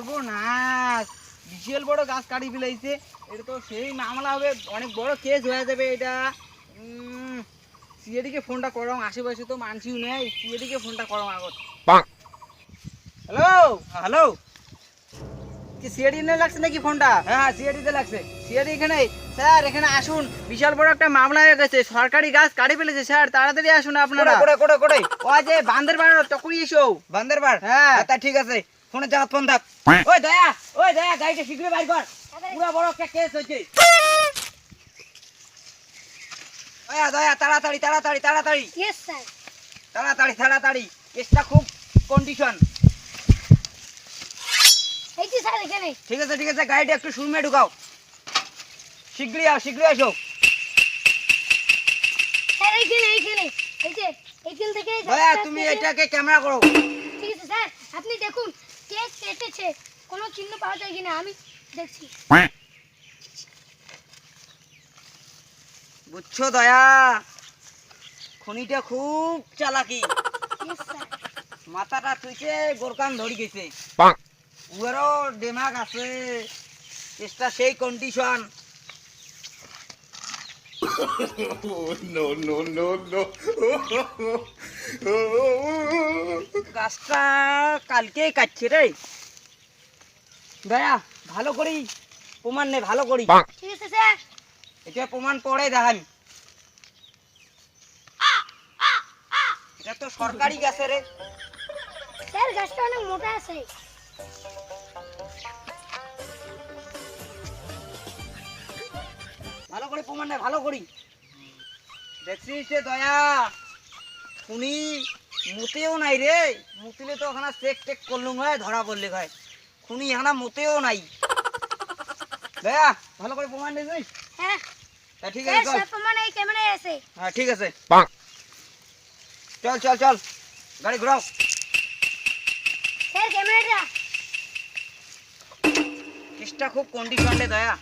সর্বনাশ, বিশাল বড় গাছ কাটি ফেলাইছে। এটা তো সেই মামলা হবে, অনেক বড় কেস হয়ে যাবে এটা। সিএডিকে ফোনটা করো, আশেপাশে তো মানছিও নেই। সিএডিকে ফোনটা করো আগত। হ্যালো হ্যালো, কি সিএডি নে লাগছে নাকি ফোনটা? হ্যাঁ সিএডি তে লাগছে। সিএডি এখানে? স্যার এখানে আসুন, বিশাল বড় একটা মামলা হয়ে গেছে, সরকারি গাছ কাটি ফেলেছে স্যার, তাড়াতাড়ি আসুন আপনারা। কোড়ে কোড়ে কোড়ে ওই যে বান্দরবান টকুই এসো। বান্দরবার? হ্যাঁ তা ঠিক আছে, ফোনে যা ফোন থাক। ওই দয়া, ওই দয়া, গাড়িটা শীঘ্রই বাইর কর, পুরো বড় একটা কেস হয়েছে। দয়া দয়া, তাড়াতাড়ি তাড়াতাড়ি তাড়াতাড়ি ইয়েস স্যার। তাড়াতাড়ি তাড়াতাড়ি, কেসটা খুব কন্ডিশন। এই যে স্যার এখানে। ঠিক আছে, গাড়িটা একটু শোরুমে ঢুকাও। শীঘ্রই আসো। স্যার এইখানে এইখানে, এই যে এইখান থেকে দয়া তুমি এটাকে ক্যামেরা করো। ঠিক আছে স্যার, আপনি দেখুন কেক কেটেছে, কোনো চিহ্ন পাওয়া যায় কিনা আমি দেখছি। বুঝছো দয়া, খনিটা খুব চালাকি। Yes sir. মাথাটা থুইছে, গোরকান ধরি গেছে। উয়ারও দিমাগ আছে, কেসটা সেই কন্ডিশন। No. গাছটা কালকেই কাটছে রে। দয়া ভালো করি প্রমাণ নে, ভালো করি। ঠিক আছে স্যার। এটা প্রমাণ পরে দেখান। এটা তো সরকারি গাছে রে। স্যার গাছটা অনেক মোটা আছে। ভালো করে প্রমাণ নে, ভালো করি। দেখছিস রে দয়া, উনি মুতেও নাই রে। মুতিলে তো ওখানে চেক টেক করলুম হয়, ধরা পড়লে হয়। খুনি এখানে মুতেও নাই। দয়া ভালো করে প্রমাণ দে তুই। হ্যাঁ ঠিক স্যার, আছে চল। সব প্রমাণ এই ক্যামেরায় আছে। হ্যাঁ ঠিক আছে, চল গাড়ি ঘোরাও। স্যার ক্যামেরাটা। কেসটা খুব কন্ডিশন রে দয়া।